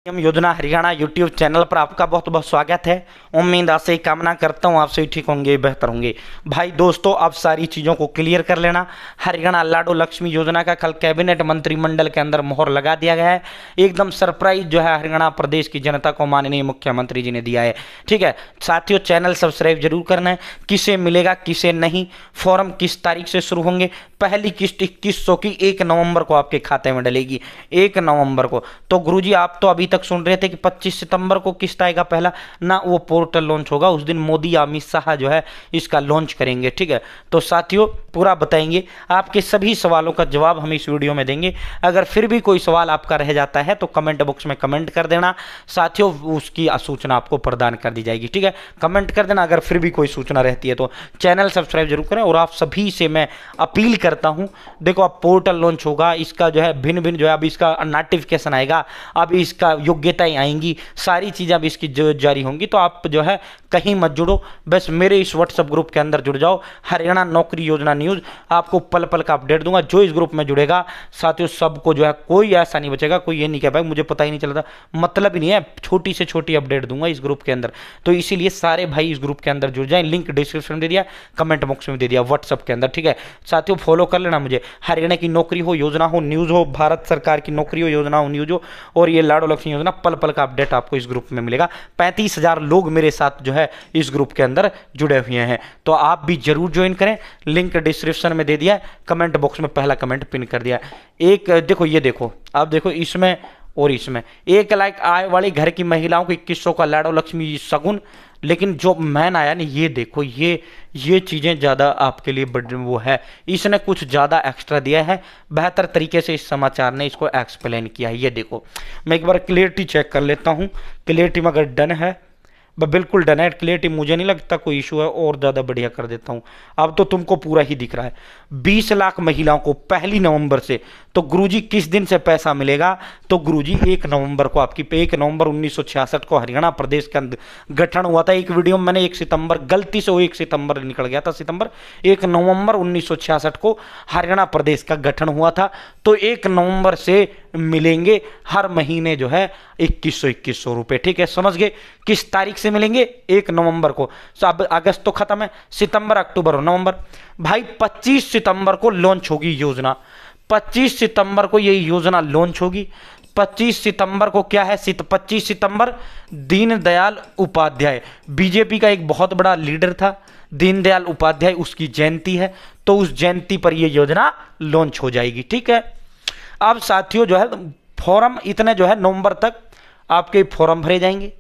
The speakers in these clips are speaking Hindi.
योजना हरियाणा यूट्यूब चैनल पर आपका बहुत बहुत स्वागत है। उम्मीद आशा कामना करता हूँ आप सभी ठीक होंगे, बेहतर होंगे। भाई दोस्तों, अब सारी चीज़ों को क्लियर कर लेना। हरियाणा लाडो लक्ष्मी योजना का कल कैबिनेट मंत्रिमंडल के अंदर मोहर लगा दिया गया है। एकदम सरप्राइज जो है हरियाणा प्रदेश की जनता को माननीय मुख्यमंत्री जी ने दिया है। ठीक है साथियों, चैनल सब्सक्राइब जरूर करना है। किसे मिलेगा किसे नहीं, फॉर्म किस तारीख से शुरू होंगे। पहली किस्त 2100 की 1 नवंबर को आपके खाते में डलेगी, 1 नवंबर को। तो गुरुजी आप तो अभी तक सुन रहे थे कि 25 सितंबर को किस्त आएगा पहला ना, वो पोर्टल लॉन्च होगा उस दिन मोदी अमित शाह जो है इसका लॉन्च करेंगे। ठीक है, तो साथियों पूरा बताएंगे, आपके सभी सवालों का जवाब हम इस वीडियो में देंगे। अगर फिर भी कोई सवाल आपका रह जाता है तो कमेंट बॉक्स में कमेंट कर देना साथियों, उसकी सूचना आपको प्रदान कर दी जाएगी। ठीक है, कमेंट कर देना अगर फिर भी कोई सूचना रहती है तो। चैनल सब्सक्राइब जरूर करें और आप सभी से मैं अपील करता हूं, देखो अब पोर्टल लॉन्च होगा, इसका जो है भिन्न भिन्न जो है अब इसका नोटिफिकेशन आएगा, अब इसका योग्यताएं आएंगी, सारी चीज़ें अब इसकी जो जारी होंगी। तो आप जो है कहीं मत जुड़ो, बस मेरे इस व्हाट्सएप ग्रुप के अंदर जुड़ जाओ। हरियाणा नौकरी योजना न्यूज़ आपको पल पल का अपडेट दूंगा। जो इस ग्रुप में जुड़ेगा साथियों सबको जो है कोई ऐसा नहीं बचेगा, कोई ये नहीं कह पाएगा मुझे पता ही नहीं चलता, मतलब ही नहीं है। छोटी से छोटी अपडेट दूंगा इस ग्रुप के अंदर, तो इसीलिए सारे भाई इस ग्रुप के अंदर जुड़ जाएं। लिंक डिस्क्रिप्शन में दे दिया, कमेंट बॉक्स में दे दिया, व्हाट्सएप के अंदर। ठीक है साथियों, फॉलो कर लेना मुझे। हरियाणा की नौकरी हो, योजना हो, न्यूज़ हो, भारत सरकार की नौकरी हो, योजना हो, न्यूज़ हो, और ये लाडो लक्ष्मी योजना पल पल का अपडेट आपको इस ग्रुप में मिलेगा। 35,000 लोग मेरे साथ जो है इस ग्रुप के अंदर जुड़े हुए हैं, तो आप भी जरूर ज्वाइन करें। लिंक डिस्क्रिप्शन में दे दिया है, कमेंट बॉक्स में पहला कमेंट पिन कर दिया। एक देखो, ये देखो, आप देखो इसमें और इसमें 1 लाख आय वाली घर की महिलाओं को 2100 का लाडो लक्ष्मी सगुन। लेकिन जो मैन आया ना, ये देखो, ये चीज़ें ज़्यादा आपके लिए बड़ वो है, इसने कुछ ज़्यादा एक्स्ट्रा दिया है। बेहतर तरीके से इस समाचार ने इसको एक्सप्लेन किया है। ये देखो, मैं एक बार क्लियरिटी चेक कर लेता हूँ। क्लियरिटी में अगर डन है, बिल्कुल डन है क्लियरिटी, मुझे नहीं लगता कोई इशू है, और ज़्यादा बढ़िया कर देता हूँ। अब तो तुमको पूरा ही दिख रहा है। 20 लाख महिलाओं को 1 नवंबर से, तो गुरुजी किस दिन से पैसा मिलेगा, तो गुरुजी 1 नवंबर को। आपकी 1 नवंबर 1966 को हरियाणा प्रदेश का गठन हुआ था। एक वीडियो में मैंने 1 सितंबर, गलती से वो 1 सितंबर निकल गया था, सितंबर 1 नवंबर 1966 को हरियाणा प्रदेश का गठन हुआ था। तो 1 नवंबर से मिलेंगे हर महीने जो है 2100 रुपये। ठीक है, समझ गए। किस तारीख से मिलेंगे? 1 नवंबर को। अब अगस्त तो खत्म है, सितंबर, अक्टूबर और नवंबर। भाई 25 सितंबर को लॉन्च होगी योजना, 25 सितंबर को ये योजना लॉन्च होगी। 25 सितंबर को क्या है? 25 सितंबर दीनदयाल उपाध्याय, बीजेपी का एक बहुत बड़ा लीडर था दीनदयाल उपाध्याय, उसकी जयंती है। तो उस जयंती पर यह योजना लॉन्च हो जाएगी। ठीक है, अब साथियों जो है फॉर्म इतने जो है नवंबर तक आपके फॉर्म भरे जाएंगे।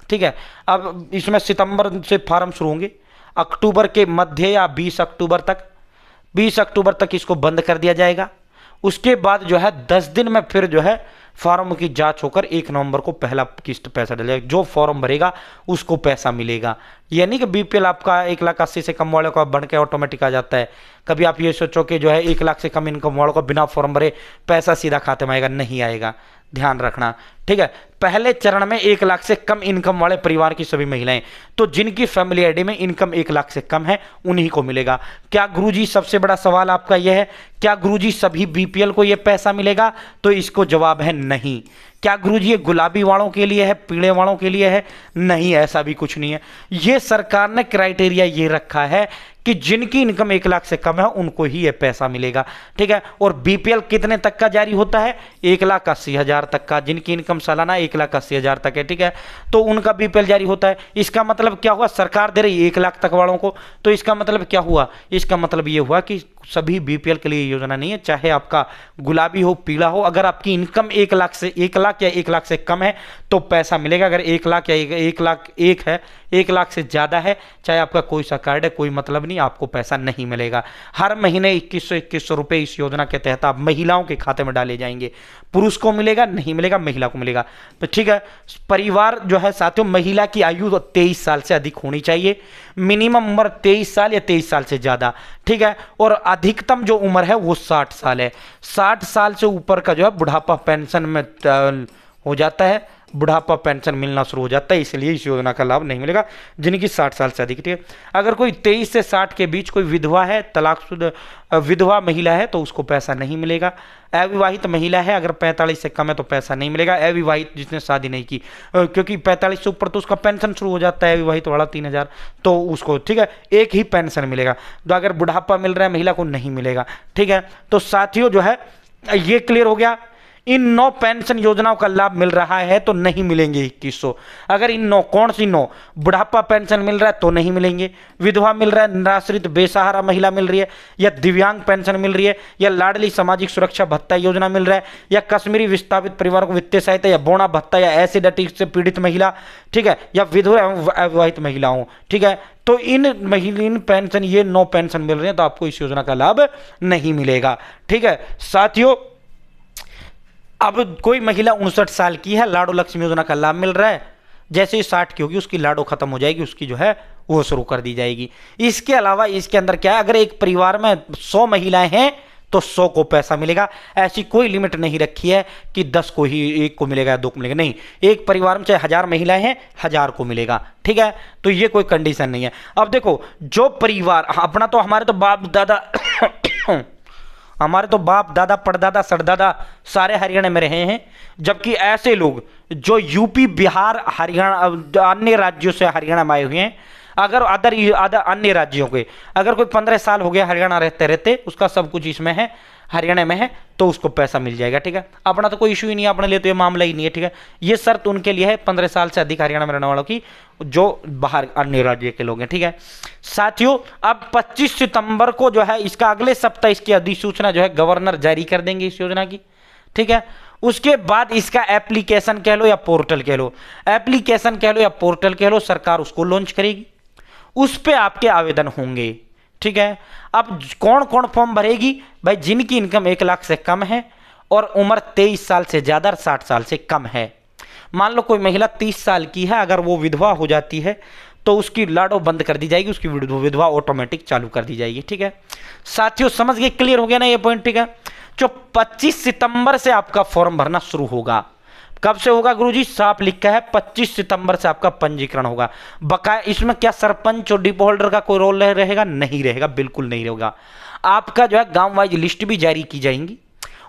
ठीक है, अब इसमें सितंबर से फॉर्म शुरू होंगे, अक्टूबर के मध्य या 20 अक्टूबर तक इसको बंद कर दिया जाएगा। उसके बाद जो है 10 दिन में फिर जो है फॉर्म की जांच होकर 1 नवंबर को पहला किस्त पैसा डलेगा। जो फॉर्म भरेगा उसको पैसा मिलेगा। ये नहीं कि बीपीएल आपका 1,80,000 से कम वाले को बन के ऑटोमेटिक आ जाता है। कभी आप ये सोचो कि जो है 1 लाख से कम इनकम वालों को बिना फॉर्म भरे पैसा सीधा खाते में आएगा, नहीं आएगा, ध्यान रखना। ठीक है, पहले चरण में 1 लाख से कम इनकम वाले परिवार की सभी महिलाएं, तो जिनकी फैमिली आईडी में इनकम 1 लाख से कम है उन्हीं को मिलेगा। क्या गुरुजी, सबसे बड़ा सवाल आपका यह है, क्या गुरुजी सभी बीपीएल को यह पैसा मिलेगा? तो इसको जवाब है नहीं। क्या गुरुजी ये गुलाबी वालों के लिए है, पीले वालों के लिए है? नहीं, ऐसा भी कुछ नहीं है। ये सरकार ने क्राइटेरिया ये रखा है कि जिनकी इनकम 1 लाख से कम है उनको ही ये पैसा मिलेगा। ठीक है, और बीपीएल कितने तक का जारी होता है? 1,80,000 तक का, जिनकी इनकम सालाना 1,80,000 तक है। ठीक है, तो उनका बीपीएल जारी होता है। इसका मतलब क्या हुआ? सरकार दे रही है 1 लाख तक वालों को, तो इसका मतलब क्या हुआ? इसका मतलब ये हुआ कि सभी बीपीएल के लिए योजना नहीं है, चाहे आपका गुलाबी हो, पीला हो। अगर आपकी इनकम 1 लाख या 1 लाख से कम है तो पैसा मिलेगा। अगर 1 लाख या 1 लाख एक है, 1 लाख से ज़्यादा है, चाहे आपका कोई सा कार्ड है, कोई मतलब नहीं, आपको पैसा नहीं मिलेगा। हर महीने 2100 रुपये इस योजना के तहत आप महिलाओं के खाते में डाले जाएंगे। पुरुष को मिलेगा नहीं मिलेगा, महिला को मिलेगा। तो ठीक है, परिवार जो है साथियों, महिला की आयु 23 साल से अधिक होनी चाहिए। मिनिमम उम्र 23 साल या 23 साल से ज़्यादा। ठीक है, और अधिकतम जो उम्र है वो 60 साल है। 60 साल से ऊपर का जो है बुढ़ापा पेंशन में हो जाता है, बुढ़ापा पेंशन मिलना शुरू हो जाता है, इसलिए इस योजना का लाभ नहीं मिलेगा जिनकी 60 साल से अधिक। ठीक है, अगर कोई 23 से 60 के बीच कोई विधवा है, तलाकशुदा विधवा महिला है तो उसको पैसा नहीं मिलेगा। अविवाहित महिला है अगर 45 से कम है तो पैसा नहीं मिलेगा। अविवाहित जिसने शादी नहीं की, क्योंकि 45 से ऊपर तो उसका पेंशन शुरू हो जाता है, अविवाहित वाला 3000, तो उसको ठीक है एक ही पेंशन मिलेगा। तो अगर बुढ़ापा मिल रहा है महिला को नहीं मिलेगा। ठीक है, तो साथियों जो है ये क्लियर हो गया। इन 9 पेंशन योजनाओं का लाभ मिल रहा है तो नहीं मिलेंगे 2100। अगर इन 9 कौन सी 9? बुढ़ापा पेंशन मिल रहा है तो नहीं मिलेंगे, विधवा मिल रहा है, निराश्रित बेसहारा महिला मिल रही है, या दिव्यांग पेंशन मिल रही है, या लाडली सामाजिक सुरक्षा भत्ता योजना मिल रहा है, या कश्मीरी विस्थापित परिवारों को वित्तीय सहायता या बोना भत्ता, या एसिडिटी से पीड़ित महिला, ठीक है, या विधवा एवं अविवाहित महिलाओं। ठीक है, तो इन पेंशन ये 9 पेंशन मिल रहे हैं तो आपको इस योजना का लाभ नहीं मिलेगा। ठीक है साथियों, अब कोई महिला 59 साल की है, लाडो लक्ष्मी योजना का लाभ मिल रहा है, जैसे ही 60 की होगी उसकी लाडो खत्म हो जाएगी, उसकी जो है वो शुरू कर दी जाएगी। इसके अलावा इसके अंदर क्या है, अगर एक परिवार में 100 महिलाएं हैं तो 100 को पैसा मिलेगा। ऐसी कोई लिमिट नहीं रखी है कि 10 को ही, 1 को मिलेगा या 2 को मिलेगा, नहीं, एक परिवार में चाहे 1000 महिलाएं हैं 1000 को मिलेगा। ठीक है, तो ये कोई कंडीशन नहीं है। अब देखो जो परिवार अपना, तो हमारे तो बाप दादा हमारे तो बाप दादा परदादा सरदादा सारे हरियाणा में रहे हैं, जबकि ऐसे लोग जो यूपी बिहार हरियाणा अन्य राज्यों से हरियाणा में आए हुए हैं, अगर अदर अन्य राज्यों के अगर कोई 15 साल हो गया हरियाणा रहते रहते, उसका सब कुछ इसमें है, हरियाणा में है, तो उसको पैसा मिल जाएगा। ठीक है, अपना तो कोई इशू ही नहीं है, अपने लिए तो ये मामला ही नहीं है। ठीक है, ये शर्त उनके लिए है 15 साल से अधिक हरियाणा में रहने वालों की, जो बाहर अन्य राज्य के लोग हैं। ठीक है साथियों, अब 25 सितंबर को जो है इसका अगले सप्ताह इसकी अधिसूचना जो है गवर्नर जारी कर देंगे इस योजना की। ठीक है, उसके बाद इसका एप्लीकेशन कह लो या पोर्टल कह लो, एप्लीकेशन कह लो या पोर्टल कह लो, सरकार उसको लॉन्च करेगी, उस पे आपके आवेदन होंगे। ठीक है, अब कौन कौन फॉर्म भरेगी? भाई जिनकी इनकम 1 लाख से कम है और उम्र 23 साल से ज्यादा और 60 साल से कम है। मान लो कोई महिला 30 साल की है, अगर वो विधवा हो जाती है तो उसकी लाडो बंद कर दी जाएगी, उसकी विधवा ऑटोमेटिक चालू कर दी जाएगी। ठीक है साथियों, समझ गए, क्लियर हो गया ना ये पॉइंट? ठीक है, जो 25 सितंबर से आपका फॉर्म भरना शुरू होगा। कब से होगा गुरुजी? साफ लिखा है 25 सितंबर से आपका पंजीकरण होगा। बकाया इसमें क्या सरपंच और डिपो होल्डर का कोई रोल रहेगा? नहीं रहेगा, बिल्कुल नहीं रहेगा। आपका जो है गांव वाइज लिस्ट भी जारी की जाएंगी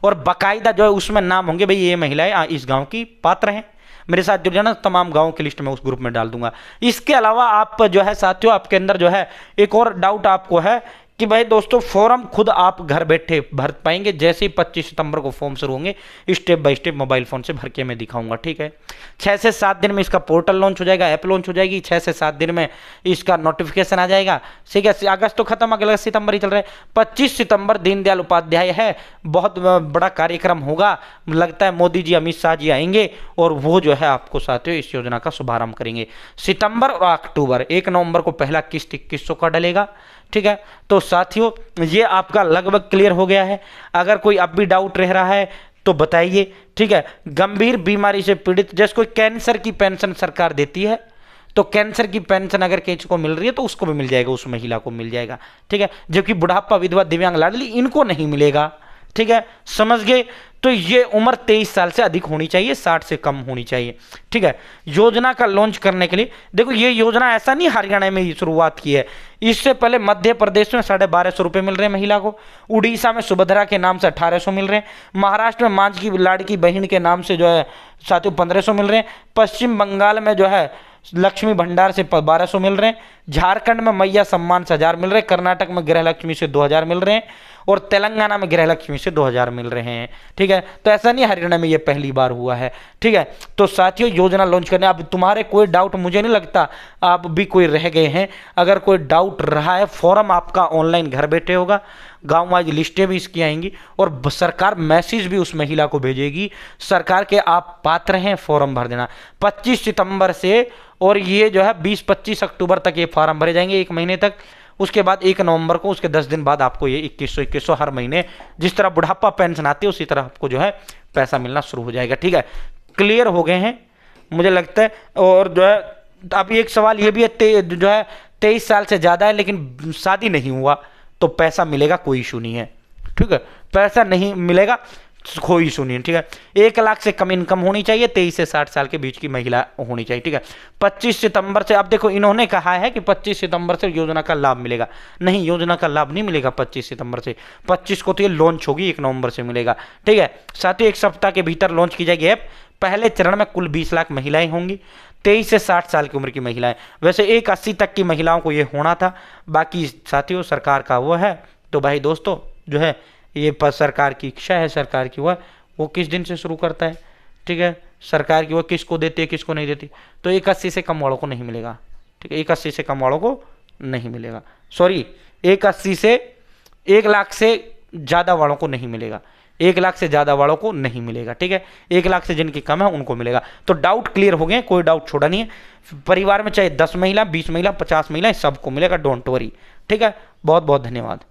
और बाकायदा जो है उसमें नाम होंगे, भाई ये महिलाएं इस गांव की पात्र हैं, मेरे साथ जुड़ जाना, तमाम गांवों की लिस्ट में उस ग्रुप में डाल दूंगा। इसके अलावा आप जो है साथियों, आपके अंदर जो है एक और डाउट आपको है कि भाई दोस्तों फॉर्म खुद आप घर बैठे भर पाएंगे। जैसे ही 25 सितंबर को फॉर्म शुरू होंगे, step by step mobile phone से भर के मैं दिखाऊंगा। ठीक है, 6 से 7 दिन में इसका पोर्टल लॉन्च हो जाएगा, ऐप लॉन्च हो जाएगी, 6 से 7 दिन में इसका नोटिफिकेशन आ जाएगा। ठीक है, अगस्त तो खत्म, अगला सितंबर ही चल रहा है। 25 सितंबर दीनदयाल उपाध्याय है, बहुत बड़ा कार्यक्रम होगा, लगता है मोदी जी अमित शाह जी आएंगे और वो जो है आपको साथियों इस योजना का शुभारंभ करेंगे। सितंबर और अक्टूबर, 1 नवंबर को पहला किस्त 2100 का डलेगा। ठीक है, तो साथियों ये आपका लगभग क्लियर हो गया है। अगर कोई अब भी डाउट रह रहा है तो बताइए। ठीक है, गंभीर बीमारी से पीड़ित, जैसे कोई कैंसर की पेंशन सरकार देती है, तो कैंसर की पेंशन अगर किसी को मिल रही है तो उसको भी मिल जाएगा, उस महिला को मिल जाएगा। ठीक है, जबकि बुढ़ापा, विधवा, दिव्यांग, लाडली इनको नहीं मिलेगा। ठीक है, समझ गए? तो ये उम्र 23 साल से अधिक होनी चाहिए, 60 से कम होनी चाहिए। ठीक है, योजना का लॉन्च करने के लिए देखो, ये योजना ऐसा नहीं हरियाणा में ही शुरुआत की है, इससे पहले मध्य प्रदेश में 1250 रुपये मिल रहे हैं महिला को, उड़ीसा में सुभद्रा के नाम से 1800 मिल रहे हैं, महाराष्ट्र में मांझ की लाड़की बहन के नाम से जो है साथियों 1500 मिल रहे हैं, पश्चिम बंगाल में जो है लक्ष्मी भंडार से 1200 मिल रहे हैं, झारखंड में मैया सम्मान से 1000 मिल रहे हैं, कर्नाटक में गृह लक्ष्मी से 2000 मिल रहे हैं और तेलंगाना में गृह लक्ष्मी से 2000 मिल रहे हैं। ठीक है, तो ऐसा नहीं हरियाणा में ये पहली बार हुआ है। ठीक है, तो साथियों योजना लॉन्च करने, अब तुम्हारे कोई डाउट, मुझे नहीं लगता आप भी कोई रह गए हैं। अगर कोई डाउट रहा है, फॉर्म आपका ऑनलाइन घर बैठे होगा, गांव वाइज लिस्टें भी इसकी आएंगी और सरकार मैसेज भी उस महिला को भेजेगी, सरकार के आप पात्र हैं, फॉर्म भर देना 25 सितंबर से। और ये जो है 20-25 अक्टूबर तक ये फॉर्म भरे जाएंगे, 1 महीने तक। उसके बाद 1 नवंबर को, उसके 10 दिन बाद आपको ये 2100 हर महीने, जिस तरह बुढ़ापा पेंशन आती है उसी तरह आपको जो है पैसा मिलना शुरू हो जाएगा। ठीक है, क्लियर हो गए हैं मुझे लगता है। और जो है अब एक सवाल ये भी है, जो है 23 साल से ज़्यादा है लेकिन शादी नहीं हुआ तो पैसा मिलेगा, कोई इशू नहीं है। ठीक है, पैसा नहीं मिलेगा, कोई सुनिए, ठीक है। 1 लाख से कम इनकम होनी चाहिए, 23 से 60 साल के बीच की महिला होनी चाहिए, ठीक है। 25 सितंबर से, अब देखो इन्होंने कहा है कि 25 सितंबर से योजना का लाभ मिलेगा। नहीं, योजना का लाभ नहीं मिलेगा 25 सितंबर से। 25 को तो ये लॉन्च होगी, 1 नवंबर से मिलेगा, ठीक है। साथ ही 1 सप्ताह के भीतर लॉन्च की जाएगी ऐप। पहले चरण में कुल 20 लाख महिलाएं होंगी, 23 से 60 साल की उम्र की महिलाएं। वैसे 180 तक की महिलाओं को ये होना था। बाकी साथियों सरकार का वो है, तो भाई दोस्तों जो है ये सरकार की इच्छा है, सरकार की वो किस दिन से शुरू करता है, ठीक है। सरकार की वो किसको देती है किसको नहीं देती। तो 180 से कम वालों को नहीं मिलेगा, ठीक है। 180 से कम वालों को नहीं मिलेगा, सॉरी 180 से 1 लाख से ज़्यादा वालों को नहीं मिलेगा, 1 लाख से ज़्यादा वालों को नहीं मिलेगा, ठीक है। 1 लाख से जिनकी कम है उनको मिलेगा। तो डाउट क्लियर हो गए, कोई डाउट छोड़ा नहीं है। परिवार में चाहे 10 महिला, 20 महिला, 50 महिला, सबको मिलेगा, डोंट वरी, ठीक है। बहुत बहुत धन्यवाद।